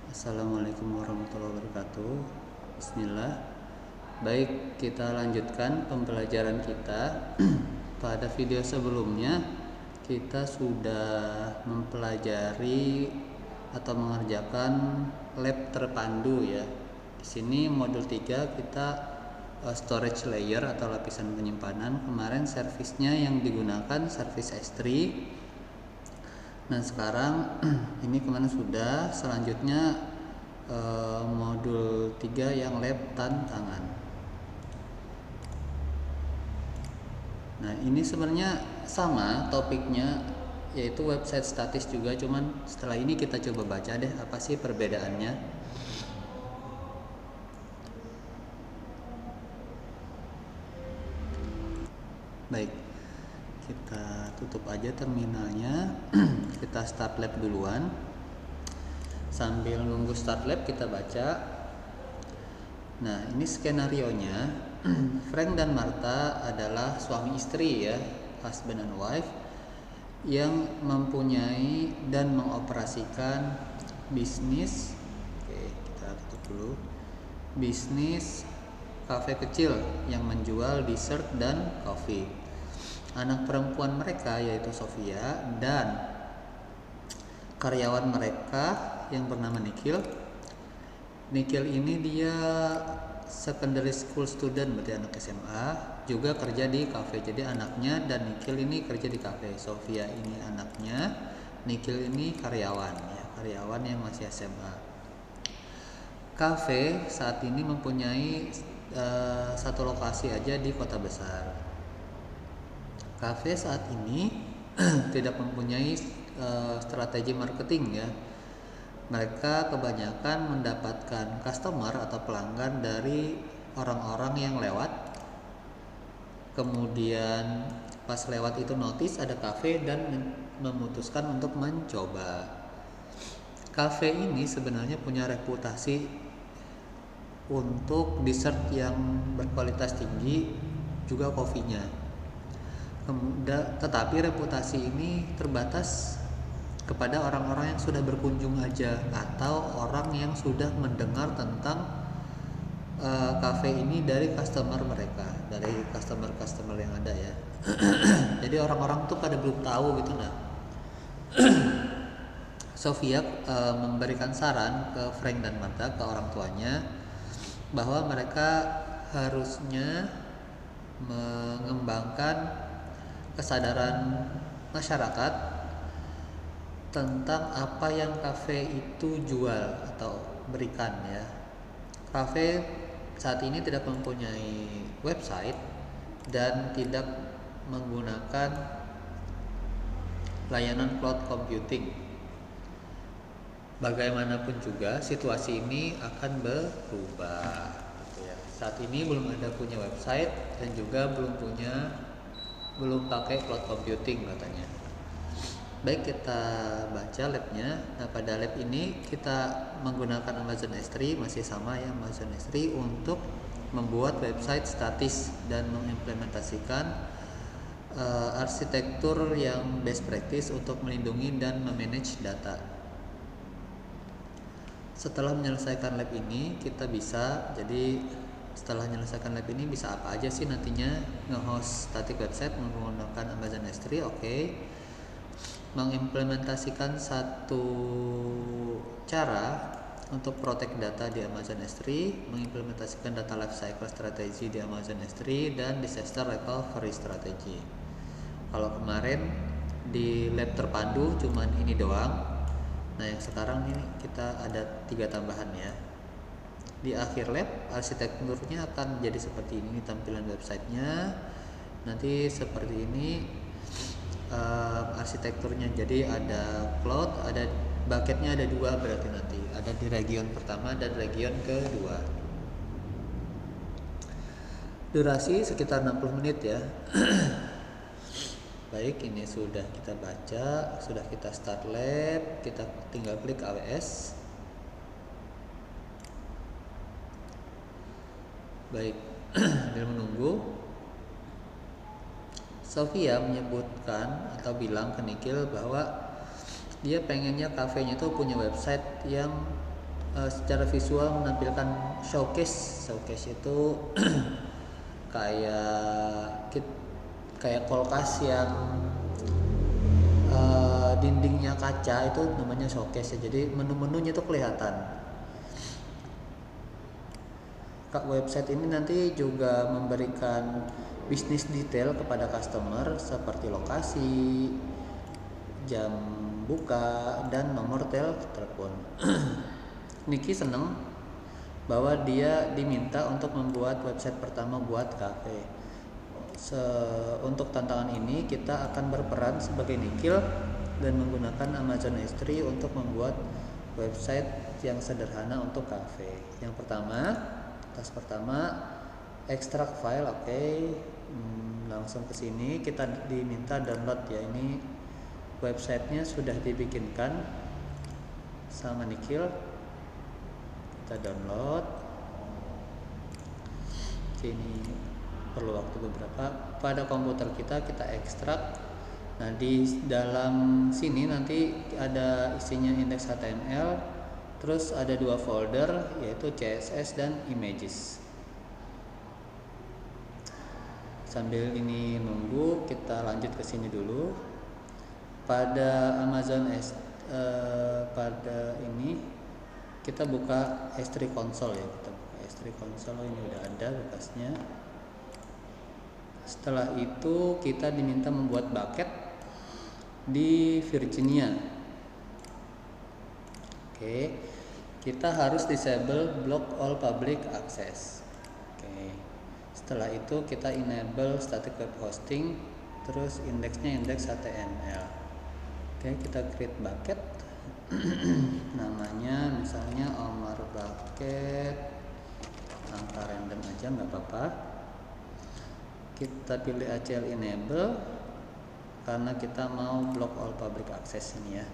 Assalamualaikum warahmatullahi wabarakatuh. Bismillah. Baik, kita lanjutkan pembelajaran kita. Pada video sebelumnya kita sudah mempelajari atau mengerjakan lab terpandu ya. Di sini modul 3 kita storage layer atau lapisan penyimpanan. Kemarin servisnya yang digunakan servis S3. Nah sekarang ini kemana sudah, selanjutnya modul 3 yang lab tantangan. Nah ini sebenarnya sama topiknya, yaitu website statis juga, cuman setelah ini kita coba baca deh apa sih perbedaannya. Baik, kita tutup aja terminalnya. Kita start lab duluan. Sambil nunggu start lab kita baca. Nah ini skenarionya. Frank dan Martha adalah suami istri ya, husband and wife, yang mempunyai dan mengoperasikan bisnis. Oke, kita tutup dulu. Bisnis kafe kecil yang menjual dessert dan kopi. Anak perempuan mereka yaitu Sofia dan karyawan mereka yang bernama Nikhil. Nikhil ini dia secondary school student, berarti anak SMA, juga kerja di kafe. Jadi anaknya dan Nikhil ini kerja di kafe. Sofia ini anaknya, Nikhil ini karyawan ya, karyawan yang masih SMA. Kafe saat ini mempunyai satu lokasi aja di kota besar. Kafe saat ini tidak mempunyai strategi marketing ya. Mereka kebanyakan mendapatkan customer atau pelanggan dari orang-orang yang lewat. Kemudian pas lewat itu notice ada kafe dan memutuskan untuk mencoba. Kafe ini sebenarnya punya reputasi untuk dessert yang berkualitas tinggi, juga kopinya. Tetapi reputasi ini terbatas kepada orang-orang yang sudah berkunjung aja, atau orang yang sudah mendengar tentang kafe ini dari customer mereka, dari customer yang ada ya. Jadi orang-orang tuh pada belum tahu gitu. Nah Sofia memberikan saran ke Frank dan Martha, ke orang tuanya, bahwa mereka harusnya mengembangkan kesadaran masyarakat tentang apa yang kafe itu jual atau berikan ya. Kafe saat ini tidak mempunyai website dan tidak menggunakan layanan cloud computing. Bagaimanapun juga situasi ini akan berubah gitu ya. Saat ini belum ada punya website dan juga belum pakai cloud computing katanya. Baik, kita baca labnya. Nah pada lab ini kita menggunakan Amazon S3, masih sama ya, Amazon S3 untuk membuat website statis dan mengimplementasikan arsitektur yang best practice untuk melindungi dan memanage data. Setelah menyelesaikan lab ini kita bisa, jadi setelah menyelesaikan lab ini bisa apa aja sih nantinya nge-host static website menggunakan Amazon S3. Oke. Mengimplementasikan satu cara untuk protect data di Amazon S3, mengimplementasikan data lifecycle strategy di Amazon S3, dan disaster recovery strategy. Kalau kemarin di lab terpandu cuman ini doang. Nah yang sekarang ini kita ada 3 tambahan ya. Di akhir lab arsitekturnya akan jadi seperti ini tampilan websitenya. Nanti seperti ini arsitekturnya. Jadi ada cloud, ada bucketnya ada 2 berarti nanti. Ada di region pertama dan region kedua. Durasi sekitar 60 menit ya. Baik, ini sudah kita baca, sudah kita start lab, kita tinggal klik AWS. Baik, sambil menunggu, Sofia menyebutkan atau bilang ke Nikhil bahwa dia pengennya kafenya itu punya website yang secara visual menampilkan showcase itu kayak kayak kulkas yang dindingnya kaca, itu namanya showcase ya. Jadi menu-menunya itu kelihatan. Website ini nanti juga memberikan bisnis detail kepada customer seperti lokasi, jam buka, dan nomor telepon. Niki seneng bahwa dia diminta untuk membuat website pertama buat kafe. Untuk tantangan ini kita akan berperan sebagai Nikhil dan menggunakan Amazon S3 untuk membuat website yang sederhana untuk kafe. Yang pertama, task pertama, extract file. Langsung ke sini, kita diminta download ya. Ini websitenya sudah dibikinkan sama Nikhil. Kita download. Sini perlu waktu beberapa. Pada komputer kita ekstrak. Nah, di dalam sini nanti ada isinya index HTML, terus ada 2 folder yaitu CSS dan images. Sambil ini nunggu, kita lanjut ke sini dulu. Pada Amazon pada ini kita buka S3 console ya. Kita buka S3 console, ini udah ada bekasnya. Setelah itu kita diminta membuat bucket di Virginia. Kita harus disable block all public access. Setelah itu kita enable static web hosting, terus indeksnya indeks HTML. Kita create bucket. Namanya misalnya Omar Bucket, angka random aja nggak apa-apa. Kita pilih ACL enable karena kita mau block all public access ini ya.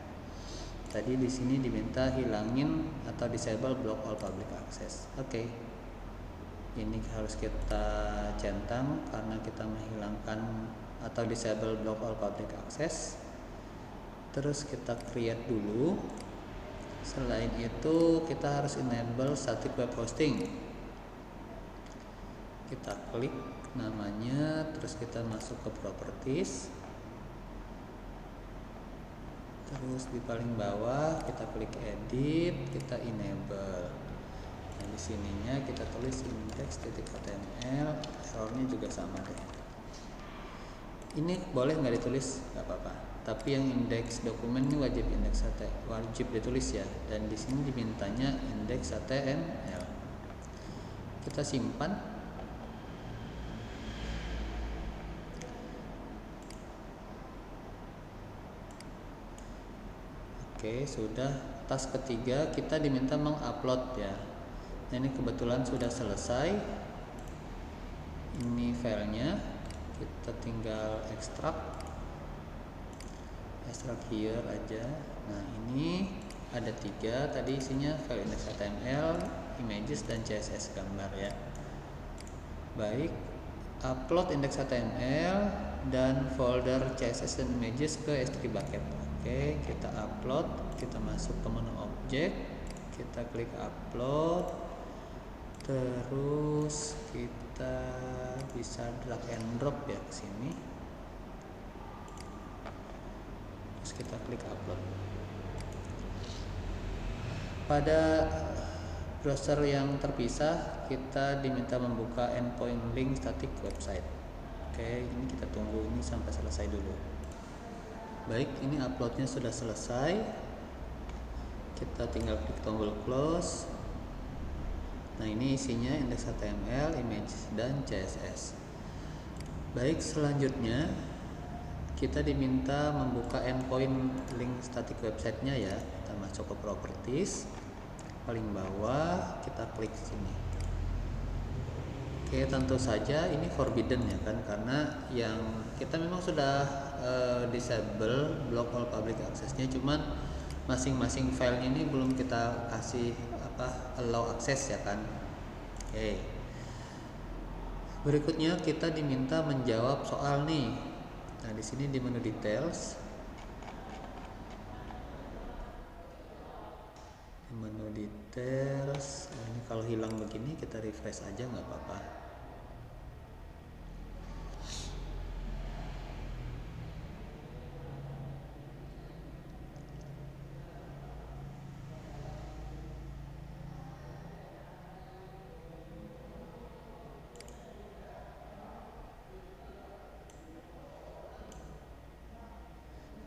Tadi di sini diminta hilangin atau disable block all public access. Ini harus kita centang karena kita menghilangkan atau disable block all public access. Terus kita create dulu. Selain itu kita harus enable static web hosting. Kita klik namanya, terus kita masuk ke properties, terus di paling bawah kita klik edit, kita enable. Nah, di sininya kita tulis index.html, errornya juga sama deh. Ini boleh nggak ditulis, nggak apa-apa. Tapi yang indeks dokumen ini wajib wajib ditulis ya. Dan di sini dimintanya indeks HTML. Kita simpan. Sudah. Task ketiga kita diminta mengupload ya. Nah, ini kebetulan sudah selesai. Ini filenya, kita tinggal ekstrak here aja. Nah, ini ada 3 tadi isinya, file index HTML, images, dan CSS gambar ya. Baik, upload index HTML dan folder CSS dan images ke S3 bucket. Kita upload, kita masuk ke menu objek, kita klik upload, terus kita bisa drag and drop ya ke sini, terus kita klik upload. Pada browser yang terpisah kita diminta membuka endpoint link static website. Ini kita tunggu ini sampai selesai dulu. Baik, ini uploadnya sudah selesai. Kita tinggal klik tombol close. Nah, ini isinya index HTML, image, dan CSS. Baik, selanjutnya kita diminta membuka endpoint link static website-nya ya. Kita masuk ke properties, paling bawah kita klik sini. Tentu saja ini forbidden ya kan, karena yang kita memang sudah disable block all public access-nya, cuman masing-masing file ini belum kita kasih allow access ya kan. Berikutnya kita diminta menjawab soal nih. Nah, di sini di menu details, di menu details. Ini kalau hilang begini kita refresh aja nggak apa-apa.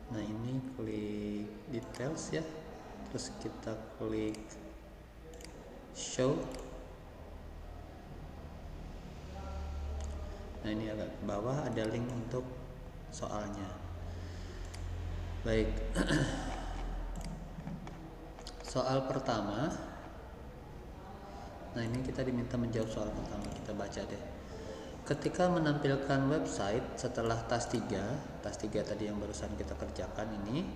Nah ini klik details ya, terus kita klik show. Nah ini agak ke bawah ada link untuk soalnya. Baik. Soal pertama. Nah ini kita diminta menjawab soal pertama, kita baca deh. Ketika menampilkan website setelah task 3 tadi yang barusan kita kerjakan ini,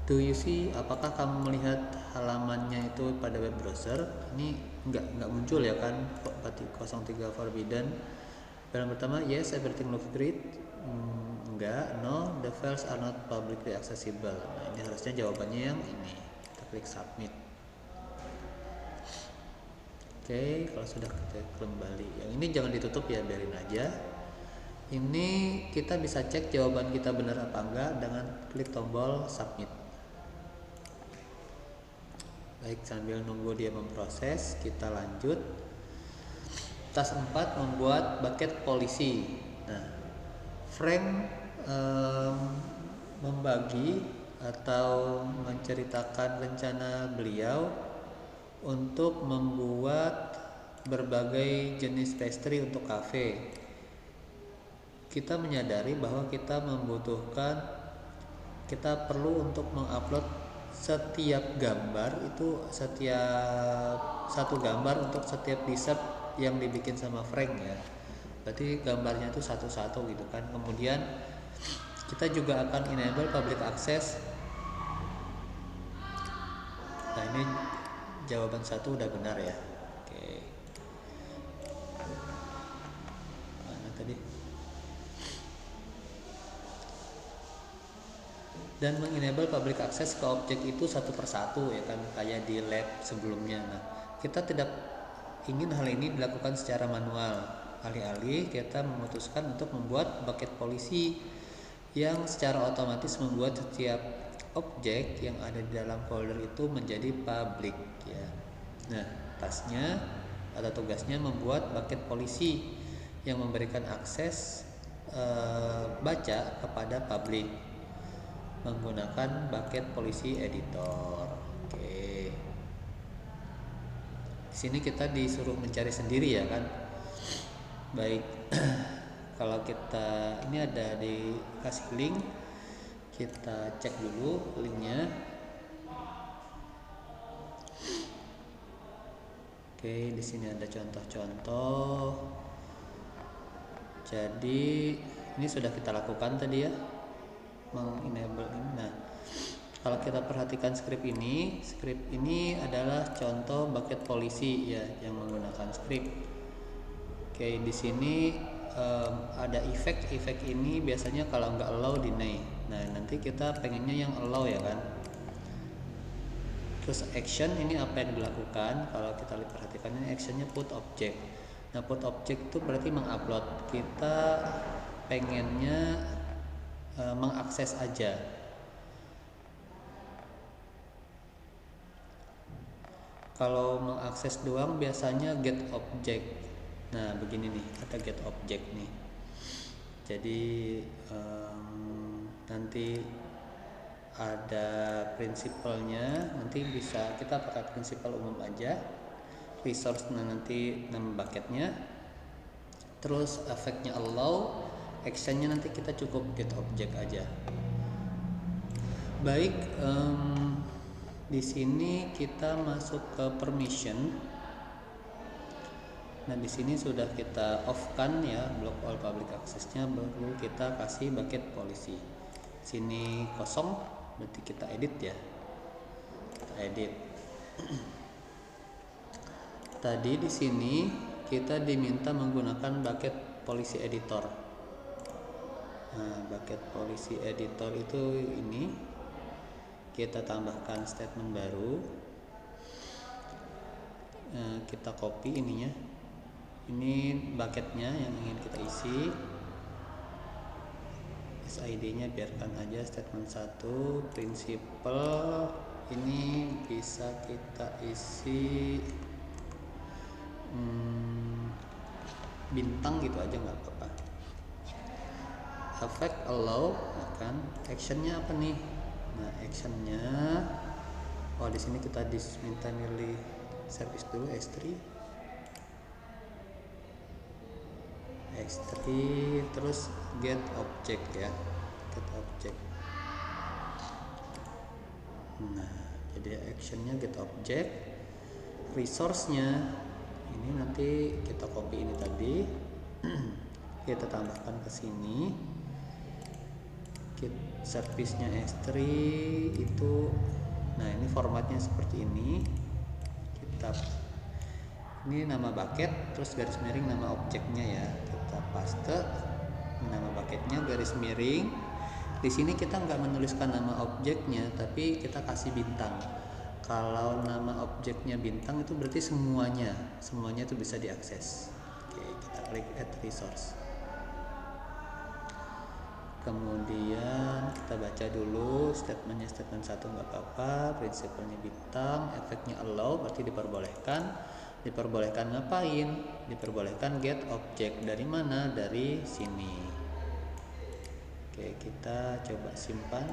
do you see, apakah kamu melihat halamannya itu pada web browser? Ini nggak muncul ya kan, 03 forbidden. Yang pertama, yes everything looks great. Enggak, no the files are not publicly accessible. Nah ini harusnya jawabannya yang ini. Kita klik submit. Oke, kalau sudah kita kembali, yang ini jangan ditutup ya, biarin aja. Ini kita bisa cek jawaban kita benar apa enggak dengan klik tombol submit. Baik, sambil nunggu dia memproses, kita lanjut. Task 4, membuat bucket polisi. Nah, Frank membagi atau menceritakan rencana beliau untuk membuat berbagai jenis pastry untuk kafe. Kita menyadari bahwa kita perlu untuk mengupload setiap gambar itu, satu gambar untuk setiap dessert yang dibikin sama Frank ya. Berarti gambarnya itu satu-satu gitu kan. Kemudian kita juga akan enable public access. Nah ini jawaban 1 udah benar ya. Oke. Mana tadi? Dan mengenable public access ke objek itu satu persatu ya kan, kayak di lab sebelumnya. Nah, kita tidak ingin hal ini dilakukan secara manual. Alih-alih kita memutuskan untuk membuat bucket polisi yang secara otomatis membuat setiap objek yang ada di dalam folder itu menjadi public ya. Nah, tasnya atau tugasnya membuat bucket polisi yang memberikan akses baca kepada public menggunakan bucket polisi editor. Oke. Di sini kita disuruh mencari sendiri ya kan. Baik. Kalau kita ini ada dikasih link, kita cek dulu linknya. Oke, di sini ada contoh-contoh. Jadi ini sudah kita lakukan tadi ya, mengenable ini. Nah, kalau kita perhatikan skrip ini adalah contoh bucket polisi ya yang menggunakan skrip. Oke, di sini ada efek ini biasanya kalau nggak allow deny. Nah nanti kita pengennya yang allow ya kan. Terus action ini apa yang dilakukan, kalau kita perhatikan ini actionnya put object. Nah put object itu berarti mengupload, kita pengennya mengakses aja. Kalau mengakses doang biasanya get object. Nah begini nih, ada get object nih. Jadi nanti ada prinsipalnya, nanti bisa kita pakai prinsipal umum aja. Resource nanti nama bucketnya, terus efeknya allow, actionnya nanti kita cukup get object aja. Baik, di sini kita masuk ke permission. Nah di sini sudah kita off kan ya, block all public access-nya, baru kita kasih bucket policy. Sini kosong, berarti kita edit ya. Kita edit. Tadi di sini kita diminta menggunakan bucket policy editor. Nah, bucket policy editor itu ini kita tambahkan statement baru. Kita copy ininya, ini bucketnya yang ingin kita isi. SID-nya biarkan aja statement 1. Prinsipal ini bisa kita isi bintang gitu aja, nggak apa-apa. Effect allow, kan actionnya apa nih? Nah, actionnya di sini kita minta milih service dulu, S3, terus get object ya, get object. Nah, jadi actionnya get object. Resource-nya ini nanti kita copy ini tadi, kita tambahkan ke sini. Service-nya S3 itu, nah ini formatnya seperti ini. Ini nama bucket, terus garis miring nama objeknya ya, kita paste nama bucketnya garis miring. Di sini kita nggak menuliskan nama objeknya, tapi kita kasih bintang. Kalau nama objeknya bintang itu berarti semuanya itu bisa diakses. Oke, kita klik add resource. Kemudian kita baca dulu statementnya, statement 1 nggak apa-apa, prinsipalnya bintang, efeknya allow berarti diperbolehkan ngapain? Diperbolehkan get object. Dari mana? Dari sini. Oke, kita coba simpan.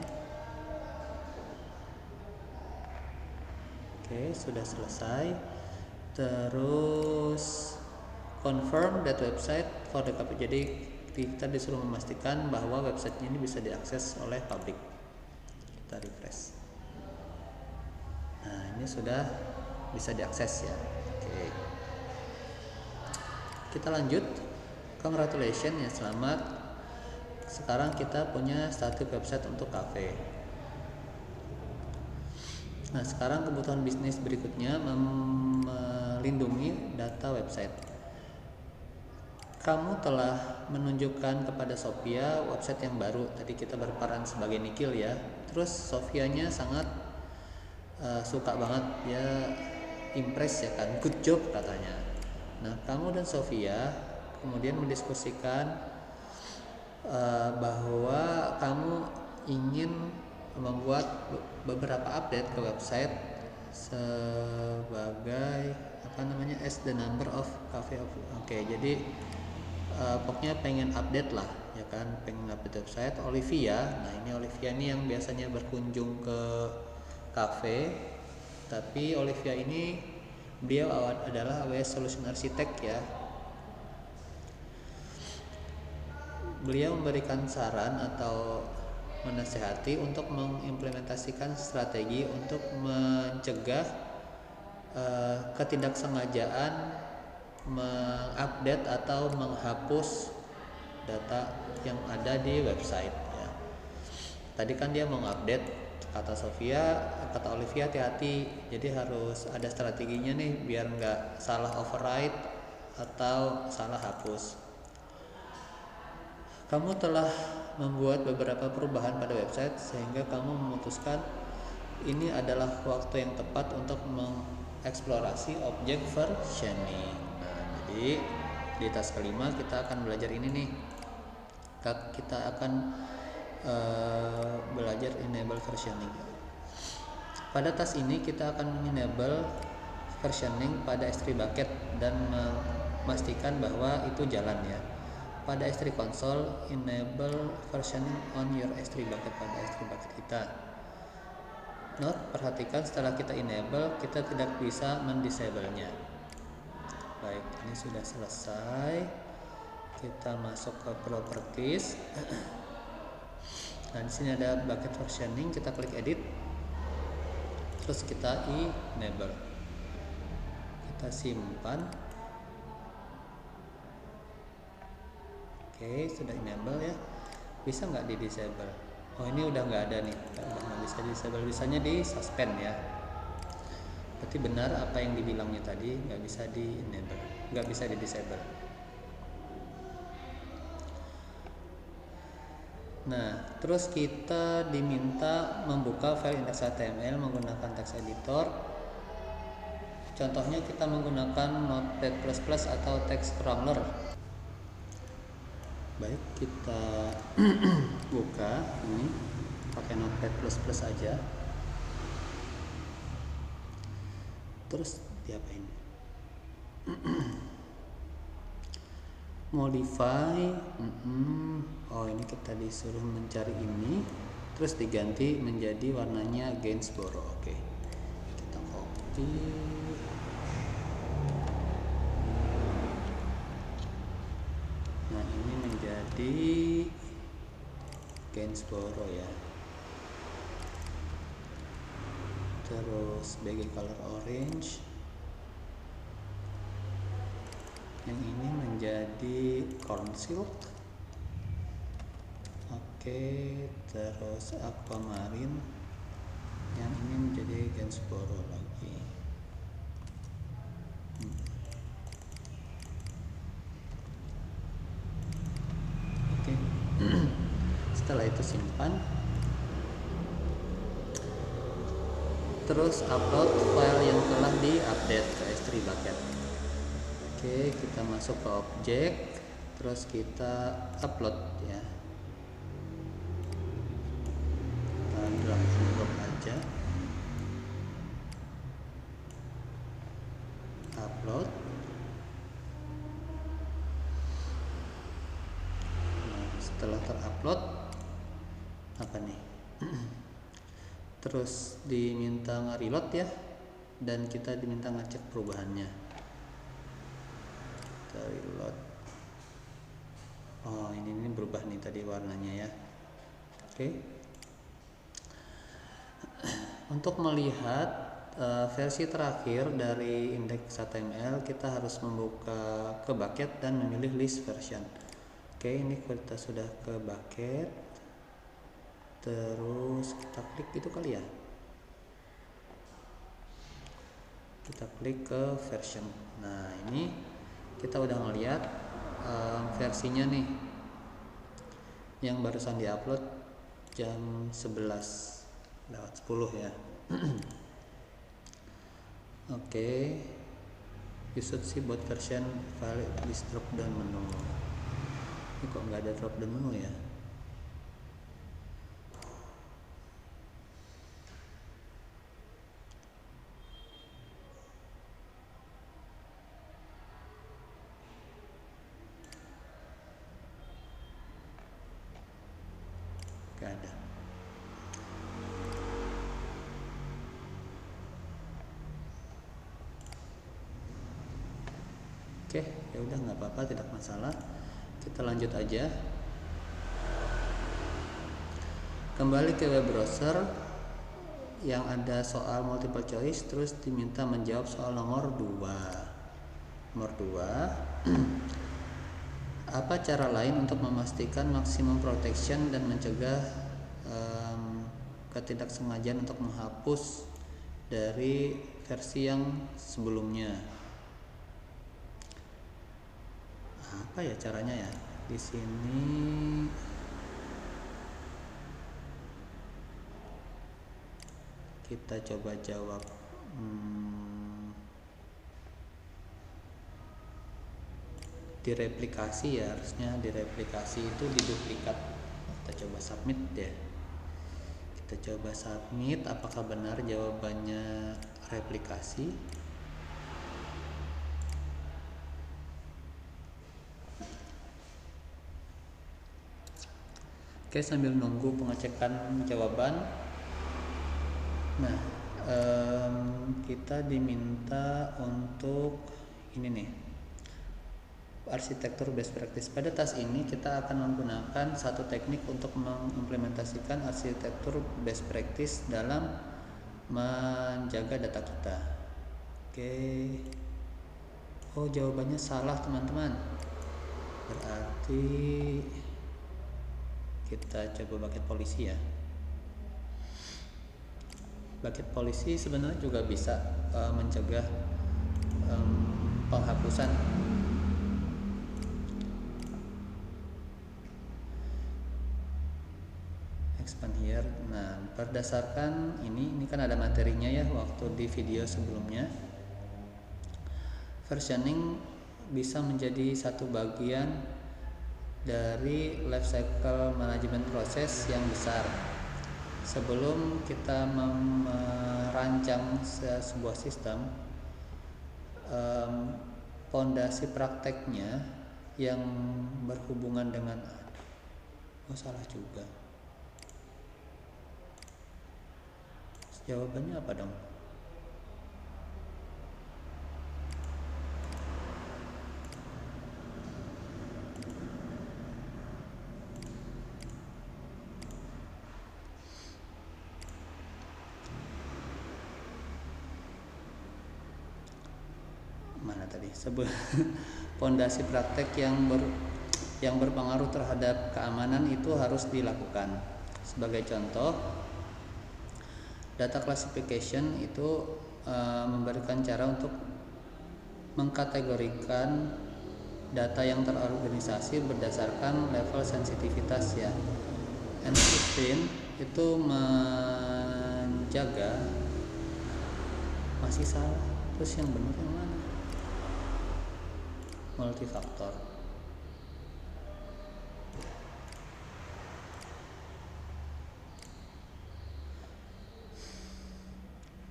Oke, sudah selesai. Terus confirm that website for the public. Jadi kita disuruh memastikan bahwa websitenya ini bisa diakses oleh publik. Kita refresh. Nah, ini sudah bisa diakses ya. Oke. Kita lanjut. Congratulations ya, selamat. Sekarang kita punya static website untuk cafe. Nah, sekarang kebutuhan bisnis berikutnya melindungi data website. Kamu telah menunjukkan kepada Sophia website yang baru. Tadi kita berperan sebagai Nikhil ya. Terus Sophianya sangat suka banget, dia impress ya kan, good job katanya. Nah, kamu dan Sophia kemudian mendiskusikan bahwa kamu ingin membuat beberapa update ke website sebagai as the number of cafe of. Oke, jadi pokoknya pengen update lah ya kan, pengen update website Olivia. Nah, ini Olivia ini yang biasanya berkunjung ke cafe, tapi Olivia ini beliau adalah AWS Solution Architect ya. Beliau memberikan saran atau menasihati untuk mengimplementasikan strategi untuk mencegah ketidaksengajaan mengupdate atau menghapus data yang ada di website ya. Tadi kan dia mau update, kata Olivia hati-hati, jadi harus ada strateginya nih biar nggak salah override atau salah hapus. Kamu telah membuat beberapa perubahan pada website sehingga kamu memutuskan ini adalah waktu yang tepat untuk mengeksplorasi objek versioning. Jadi di task kelima kita akan belajar ini nih. Kita akan belajar enable versioning. Pada task ini kita akan enable versioning pada S3 bucket dan memastikan bahwa itu jalan ya. Pada S3 console, enable versioning on your S3 bucket pada S3 bucket kita. Note, perhatikan setelah kita enable, kita tidak bisa mendisable-nya. Baik, ini sudah selesai. Kita masuk ke properties. Nah, di sini ada bucket versioning, kita klik edit. Terus kita enable. Kita simpan. Oke, sudah enable ya. Bisa nggak di disable? Oh, ini udah nggak ada nih, nggak bisa di disable. Bisanya di suspend ya. Berarti benar apa yang dibilangnya tadi, nggak bisa di enable, nggak bisa di disable. Nah, terus kita diminta membuka file index.html menggunakan text editor. Contohnya kita menggunakan Notepad++ atau text crawler. Baik, kita buka ini pakai Notepad++ aja. Terus diapain? Modify. Oh, ini kita disuruh mencari ini, terus diganti menjadi warnanya Gainsboro. Oke, kita copy. Nah, ini menjadi Gainsboro ya. Terus background color orange. Yang ini menjadi corn silk. Oke, terus aquamarine. Yang ini menjadi Gainsboro lagi. Oke. Setelah itu simpan. Terus upload file yang telah diupdate ke S3 bucket. Oke, kita masuk ke objek, terus kita upload ya. Kita drag and drop aja. Upload. Nah, setelah terupload apa nih? Terus diminta nge-reload ya, dan kita diminta ngecek perubahannya. Reload. Oh, ini berubah nih tadi warnanya ya. Oke. Untuk melihat versi terakhir dari index.html, kita harus membuka ke bucket dan memilih list version. Oke, ini kita sudah ke bucket. Terus kita klik itu kali ya. Kita klik ke version. Nah, ini kita udah ngeliat versinya nih yang barusan diupload jam 11:10 ya. Oke, you should see both version file this drop down menu. Ini kok nggak ada drop down menu ya? Gak ada. Oke, ya udah nggak apa-apa, tidak masalah. Kita lanjut aja. Kembali ke web browser yang ada soal multiple choice, terus diminta menjawab soal nomor 2. Nomor 2. Apa cara lain untuk memastikan maksimum protection dan mencegah ketidaksengajaan untuk menghapus dari versi yang sebelumnya? Apa ya caranya ya? Di sini kita coba jawab. Direplikasi ya, harusnya direplikasi itu diduplikat. Kita coba submit ya. Kita coba submit, apakah benar jawabannya replikasi. Oke, sambil nunggu pengecekan jawaban. Nah, kita diminta untuk ini nih, arsitektur best practice. Pada tas ini kita akan menggunakan satu teknik untuk mengimplementasikan arsitektur best practice dalam menjaga data kita. Oke. Oh, jawabannya salah teman-teman. Berarti kita coba bucket polisi ya. Bucket polisi sebenarnya juga bisa mencegah penghapusan. berdasarkan ini kan ada materinya ya waktu di video sebelumnya. Versioning bisa menjadi satu bagian dari life cycle management proses yang besar. Sebelum kita merancang sebuah sistem, fondasi prakteknya yang berhubungan dengan salah juga. Jawabannya apa dong? Mana tadi? Fondasi praktek yang berpengaruh terhadap keamanan itu harus dilakukan. Sebagai contoh, data classification itu memberikan cara untuk mengkategorikan data yang terorganisasi berdasarkan level sensitivitas ya. Encryption itu menjaga, masih salah. Terus yang benar yang mana? Multifaktor.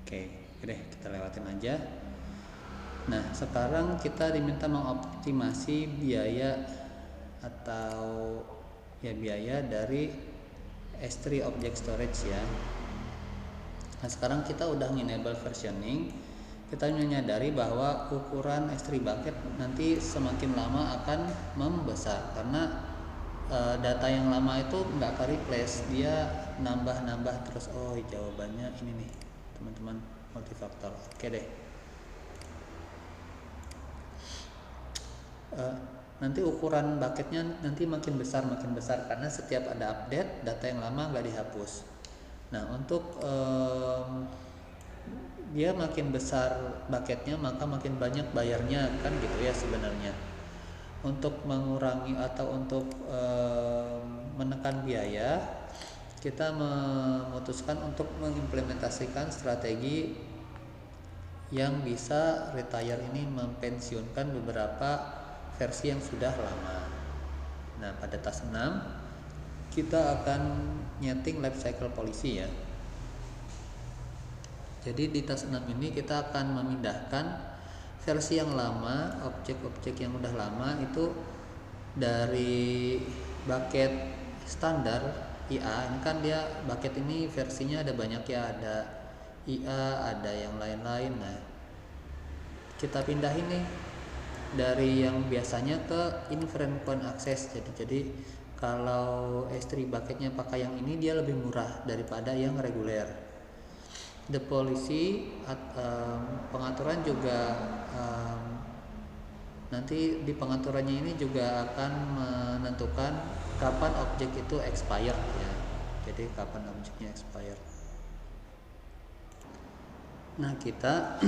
Oke, deh kita lewatin aja. Nah, sekarang kita diminta mengoptimasi biaya atau biaya dari S3 Object Storage ya. Nah, sekarang kita udah enable versioning. Kita menyadari bahwa ukuran S3 bucket nanti semakin lama akan membesar karena data yang lama itu nggak ke replace, dia nambah terus. Jawabannya ini nih teman-teman, multifaktor. Oke deh. Nanti ukuran bucketnya nanti makin besar karena setiap ada update data yang lama nggak dihapus. Nah, untuk dia makin besar bucketnya maka makin banyak bayarnya kan gitu ya sebenarnya. Untuk mengurangi atau untuk menekan biaya, kita memutuskan untuk mengimplementasikan strategi yang bisa retire ini mempensiunkan beberapa versi yang sudah lama. Nah, pada task 6 kita akan nyeting life cycle policy ya. Jadi di task 6 ini kita akan memindahkan versi yang lama, objek-objek yang udah lama itu dari bucket standar IA. Ini kan dia bucket ini versinya ada banyak ya, ada IA, ada yang lain-lain. Nah, kita pindahin nih dari yang biasanya ke infrequent access. Jadi kalau S3 bucketnya pakai yang ini dia lebih murah daripada yang reguler. The policy pengaturan juga nanti di pengaturannya ini juga akan menentukan kapan objek itu expired ya. Jadi kapan objeknya expired. Nah, kita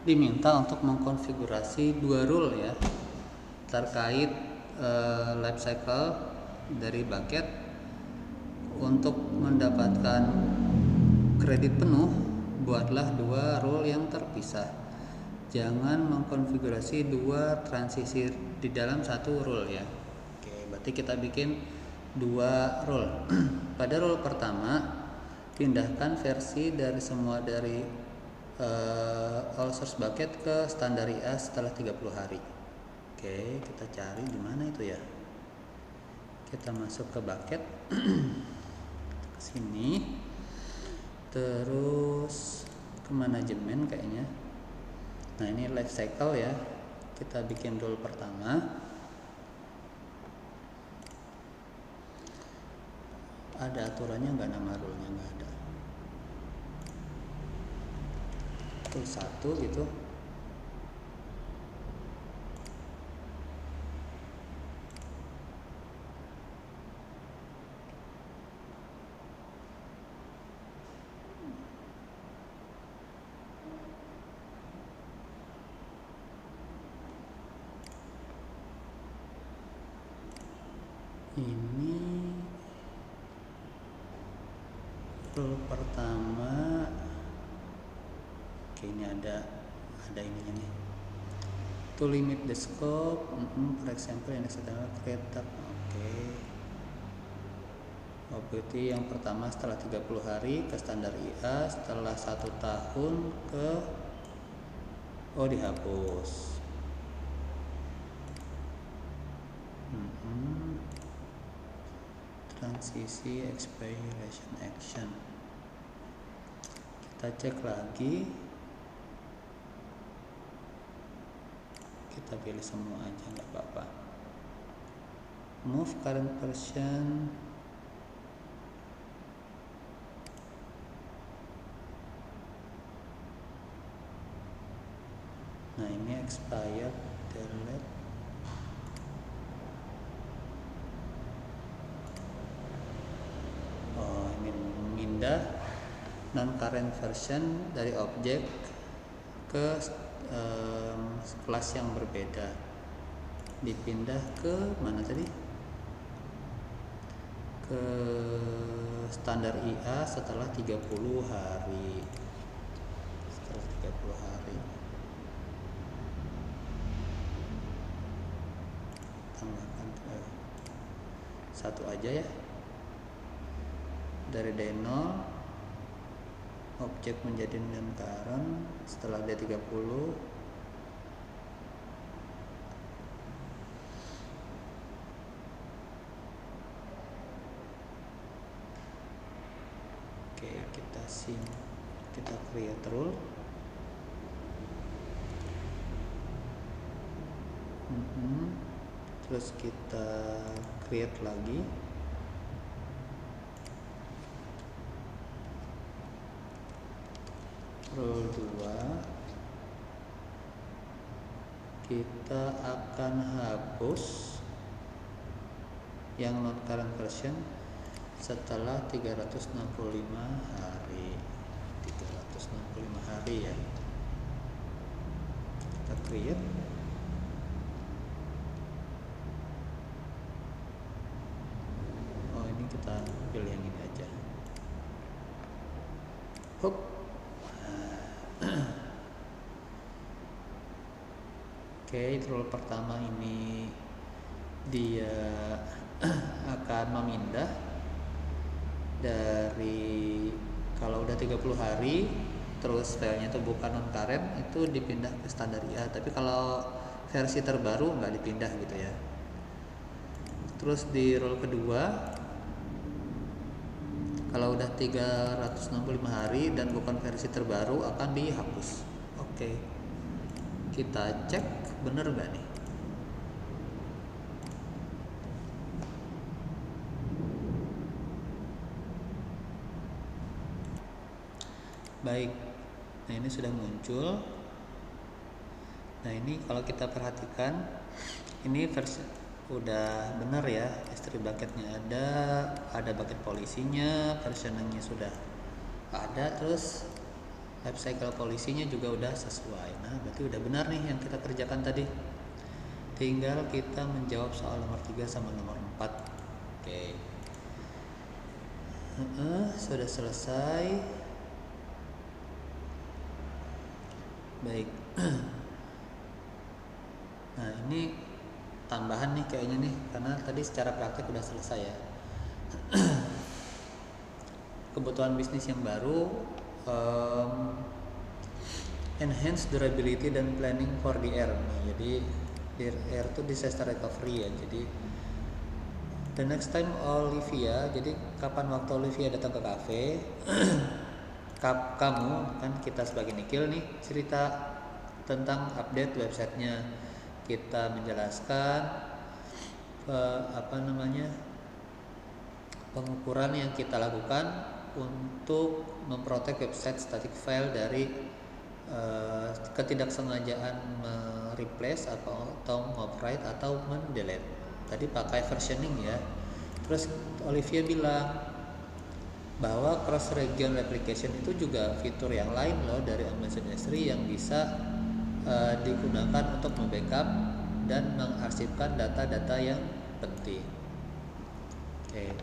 diminta untuk mengkonfigurasi dua rule ya terkait life cycle dari bucket. Untuk mendapatkan kredit penuh, buatlah dua rule yang terpisah. Jangan mengkonfigurasi dua transisi di dalam satu rule ya. Oke, berarti kita bikin dua rule. Pada rule pertama, pindahkan versi dari semua dari all source bucket ke standar IA setelah 30 hari. Oke, kita cari di mana itu ya. Kita masuk ke bucket. Ke sini. Terus ke manajemen kayaknya. Nah, ini life cycle ya. Kita bikin rule pertama. Ada aturannya nggak, nama rule-nya nggak ada. Itu satu gitu. Rule pertama, oke, ini ada ininya nih. To limit the scope, for example, yang sedang create. Oke. Oh, berarti yang pertama setelah 30 hari ke standar IA, setelah 1 tahun ke dihapus. Transisi expiration action. Kita cek lagi. Kita pilih semua aja, nggak apa-apa. Move current version. Nah, ini expired, delete. Oh, ini memindah non current version dari objek ke kelas yang berbeda. Dipindah ke mana tadi? Ke standar IA setelah 30 hari. Setelah 30 hari. Tambahkan satu aja ya. Dari D0 objek menjadi non current setelah D30. Oke, kita create rule. Terus kita create lagi. Rule 2, kita akan hapus yang non current version setelah 365 hari. 365 hari ya. Kita create. Oh, ini kita pilih yang ini aja. Hop. Oke, rule pertama ini dia akan memindah dari, kalau udah 30 hari terus filenya itu bukan non current, itu dipindah ke standar IA. Tapi kalau versi terbaru nggak dipindah gitu ya. Terus di rule kedua, kalau udah 365 hari dan bukan versi terbaru akan dihapus. Oke. Kita cek bener nggak nih? Baik, nah ini sudah muncul. Nah, ini kalau kita perhatikan, ini versi udah benar ya, S3 bucketnya ada bucket polisinya, versioningnya sudah ada, terus life cycle polisinya juga udah sesuai. Nah, berarti udah benar nih yang kita kerjakan tadi. Tinggal kita menjawab soal nomor 3 sama nomor 4. Oke. Sudah selesai. Baik. Nah, ini tambahan nih kayaknya nih, karena tadi secara praktik udah selesai ya. Kebutuhan bisnis yang baru, enhance durability dan planning for the air. Jadi air itu disaster recovery ya. Jadi the next time Olivia, jadi kapan waktu Olivia datang ke kafe, kamu kan, kita sebagai Nikhil nih cerita tentang update websitenya. Kita menjelaskan pengukuran yang kita lakukan untuk memprotek website static file dari ketidaksengajaan replace atau overwrite atau mendelete. Tadi pakai versioning ya. Terus Olivia bilang bahwa cross region replication itu juga fitur yang lain loh dari Amazon S3 yang bisa digunakan untuk membackup dan mengarsipkan data-data yang penting. Oke,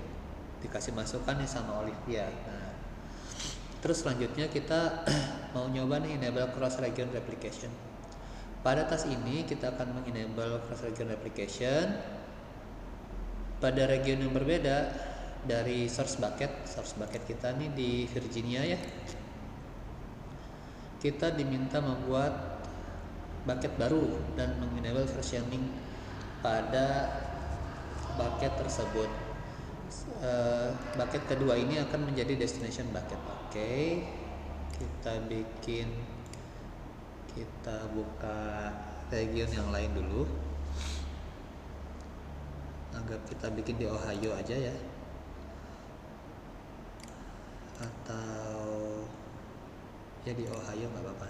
dikasih masukan nih sama Olivia. Nah, Terus selanjutnya kita mau nyoba nih enable cross region replication. Pada tas ini kita akan mengenable cross region replication pada region yang berbeda dari source bucket. Source bucket kita nih di Virginia ya. Kita diminta membuat bucket baru dan mengenable versioning pada bucket tersebut. Bucket kedua ini akan menjadi destination bucket. Oke, kita buka region yang lain dulu. Anggap kita bikin di Ohio aja ya, atau ya di Ohio nggak apa-apa.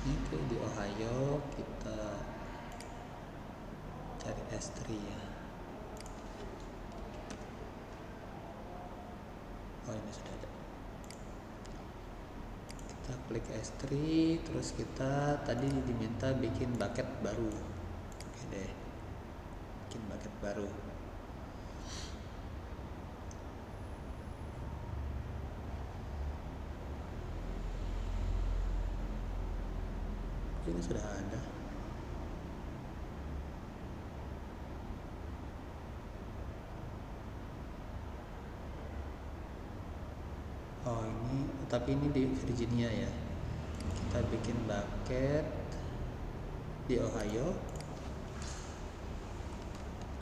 Oke, di Ohio kita cari S3 ya. Oh, ini sudah ada. Kita klik S3, terus kita tadi diminta bikin bucket baru. Oke deh, bikin bucket baru. Ini sudah ada. Oh ini, tapi ini di Virginia ya. Kita bikin bucket di Ohio.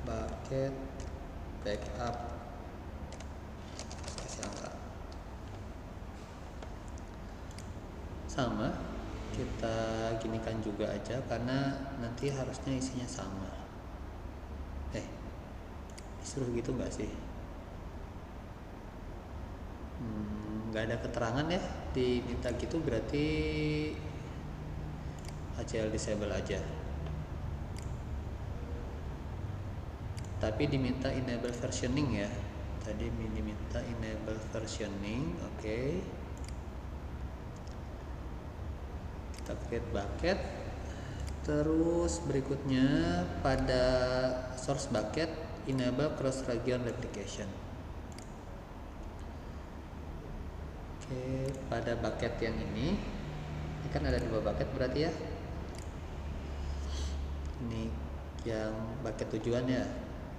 Bucket backup kasih angka. Sama, kita ginikan juga aja karena nanti harusnya isinya sama. Disuruh gitu nggak sih? Nggak ada keterangan ya, diminta gitu berarti HCL disable aja. Tapi diminta enable versioning ya. Tadi diminta enable versioning. Oke. Kita create bucket. Terus berikutnya pada source bucket enable cross region replication. Oke, pada bucket yang ini kan ada 2 bucket berarti ya. Ini yang bucket tujuan ya.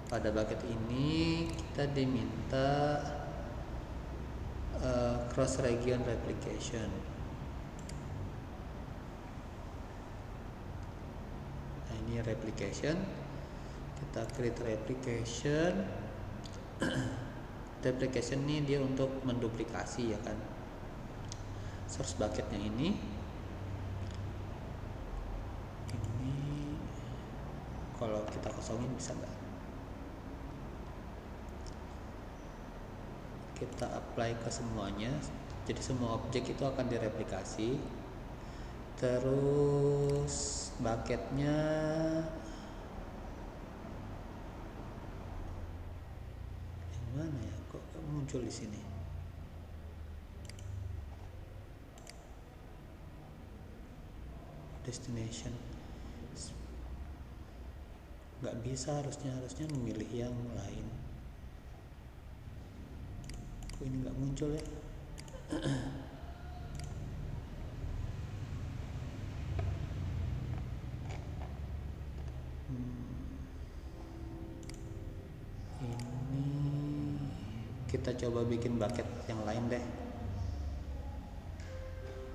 Pada bucket ini kita diminta cross region replication. Nah, ini replication. Kita create replication. Replication ini dia untuk menduplikasi ya kan. Source bucketnya ini kalau kita kosongin bisa nggak? Kita apply ke semuanya, jadi semua objek itu akan direplikasi. Terus bucketnya yang mana ya? Kok muncul di sini? Destination nggak bisa, harusnya memilih yang lain. Kok ini nggak muncul ya? Ini kita coba bikin bucket yang lain deh.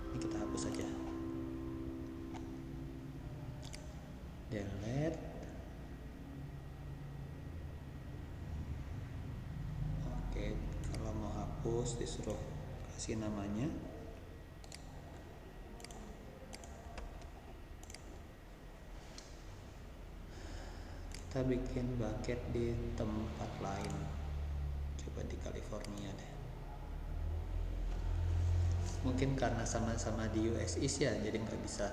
Ini kita hapus aja. Delete. Oke, kalau mau hapus disuruh kasih namanya. Kita bikin bucket di tempat lain, coba di California deh. Mungkin karena sama-sama di US East ya, jadi nggak bisa.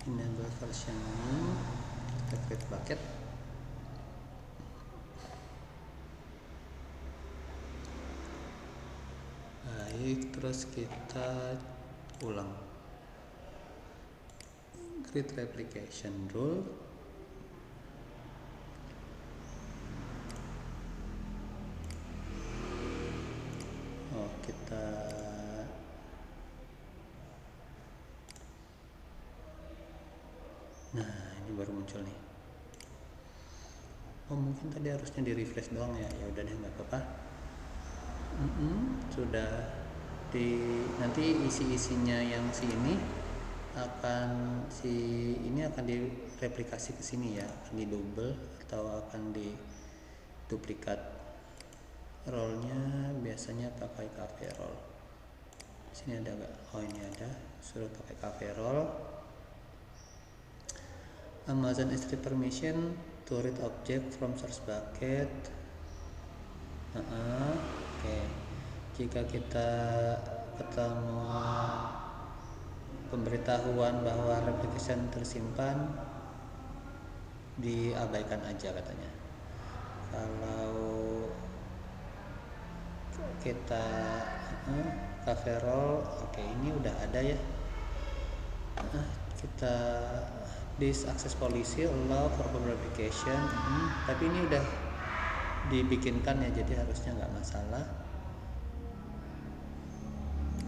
enable versioning, kita create bucket. Baik, terus kita ulang create replication rule. Kita ini baru muncul nih. Mungkin tadi harusnya di refresh doang ya. Ya udah deh, nggak apa-apa. Sudah nanti isi-isinya yang ini akan direplikasi ke sini ya, akan di double atau akan di duplikat. Rollnya biasanya pakai cafe roll. Sini ada nggak? Ini ada. Suruh pakai cafe roll. Amazon S3 permission to read object from source bucket. Oke. Jika kita ketemu pemberitahuan bahwa replication tersimpan, diabaikan aja katanya. Kalau kita cafe roll, ini udah ada ya. Kita this access policy allow for replication, tapi ini udah dibikinkan ya, jadi harusnya nggak masalah.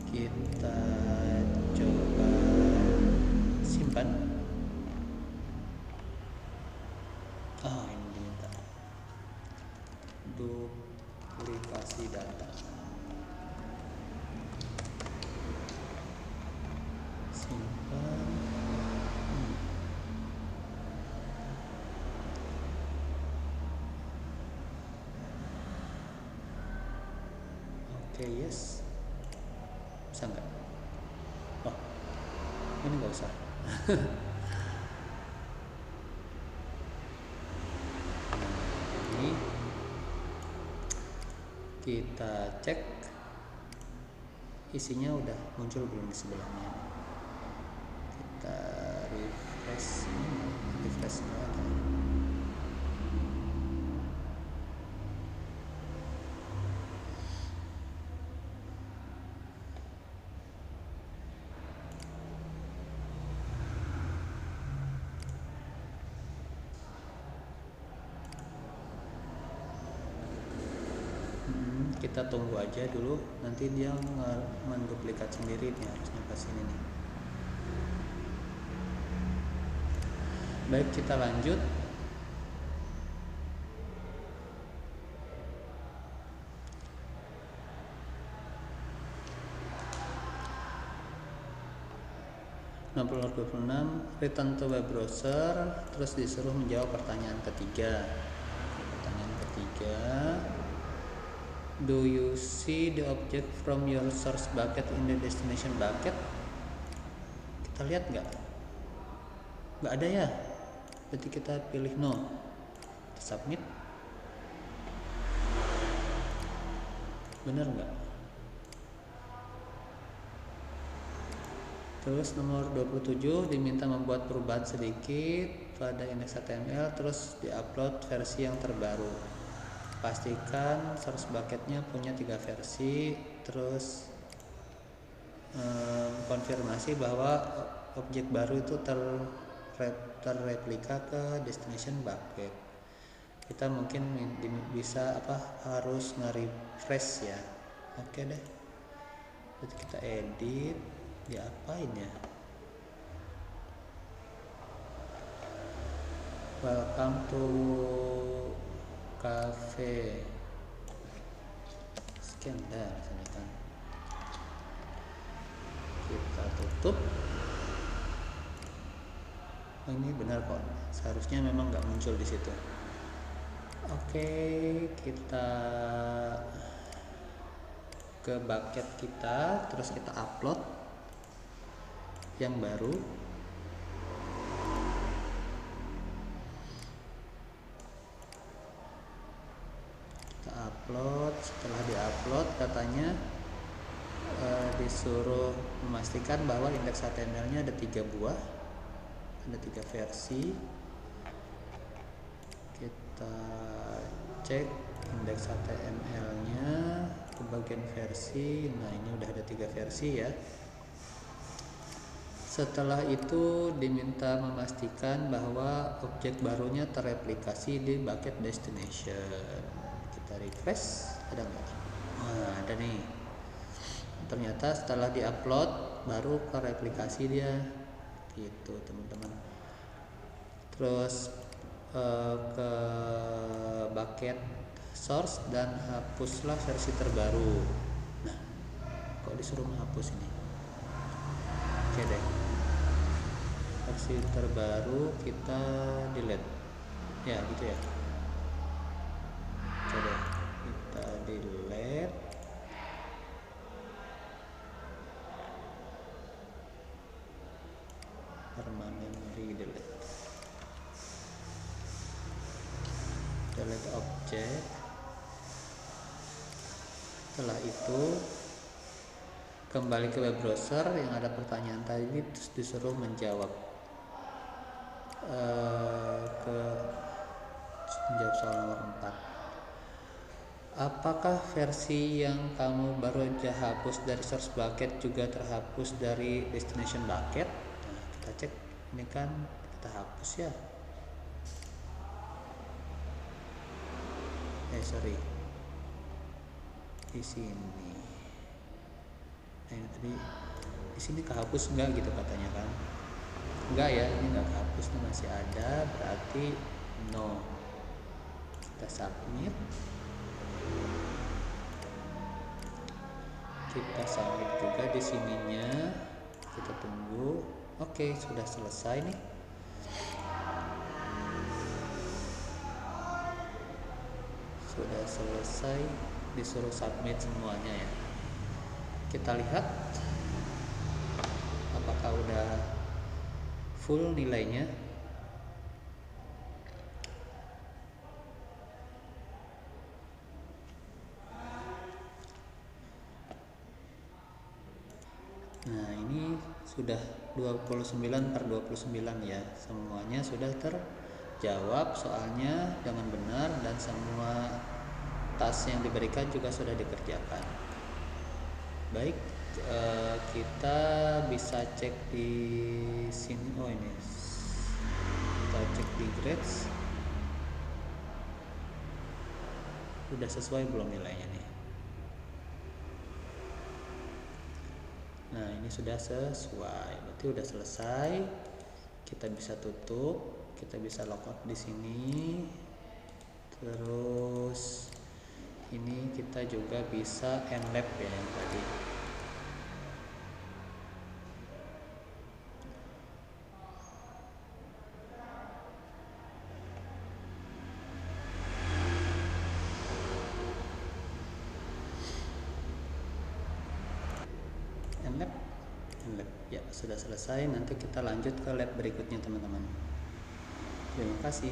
Kita coba simpan. Ini diminta duplikasi data. Simpan. Yes. Bisa nggak? Ini nggak usah. Ini kita cek isinya udah muncul belum di sebelahnya. Kita refresh ada. Kita tunggu aja dulu, nanti dia menduplikat sendiri nih, harusnya ke sini nih. Baik, kita lanjut. Nomor 26, return to web browser, terus disuruh menjawab pertanyaan ketiga. Do you see the object from your source bucket in the destination bucket? Kita lihat nggak? Nggak ada ya. Berarti kita pilih no. Kita submit. Bener nggak? Terus nomor 27 diminta membuat perubahan sedikit pada indeks HTML, terus diupload versi yang terbaru. Pastikan source bucketnya punya 3 versi, terus konfirmasi bahwa objek baru itu terreplika ke destination bucket. Kita mungkin bisa harus nge-refresh ya. Oke deh. Jadi kita edit, diapain ya? Welcome to cafe. Sekian dah kan. Kita tutup. Ini benar kok. Seharusnya memang nggak muncul di situ. Oke, kita ke bucket kita, terus kita upload yang baru. Upload, setelah diupload katanya disuruh memastikan bahwa indeks HTML-nya ada 3 buah, ada 3 versi. Kita cek indeks HTML-nya ke bagian versi. Nah, ini udah ada 3 versi ya. Setelah itu diminta memastikan bahwa objek barunya terreplikasi di bucket destination. Kita refresh, ada nggak? Nah, ada nih. Ternyata setelah diupload baru terreplikasi dia, gitu teman-teman. Terus ke bucket source dan hapuslah versi terbaru. Nah, kok disuruh menghapus ini? Oke deh, versi terbaru kita delete ya, gitu ya. Oke deh, kita delete. Permanently delete. Delete object. Setelah itu kembali ke web browser, yang ada pertanyaan tadi terus disuruh menjawab menjawab soal nomor 4. Apakah versi yang kamu baru aja hapus dari source bucket juga terhapus dari destination bucket? Nah, kita cek, ini kan kita hapus ya. Sorry, di sini. Nah, ini tadi di sini kehapus enggak gitu katanya kan? Enggak ya, ini enggak kehapus, ini masih ada, berarti no. Kita submit. Kita submit juga di sininya. Kita tunggu. Oke, sudah selesai nih. Sudah selesai, disuruh submit semuanya ya. Kita lihat apakah udah full nilainya. Nah, ini sudah 29/29 ya. Semuanya sudah terjawab soalnya dengan benar dan semua task yang diberikan juga sudah dikerjakan. Baik, kita bisa cek di sini. Oh, ini kita cek di grades. Udah sesuai belum nilainya nih? Nah, ini sudah sesuai, berarti udah selesai. Kita bisa tutup, kita bisa logout di sini. Terus ini kita juga bisa nlab ya, yang tadi. Nlab ya, sudah selesai. Nanti kita lanjut ke lab berikutnya teman-teman. Terima kasih.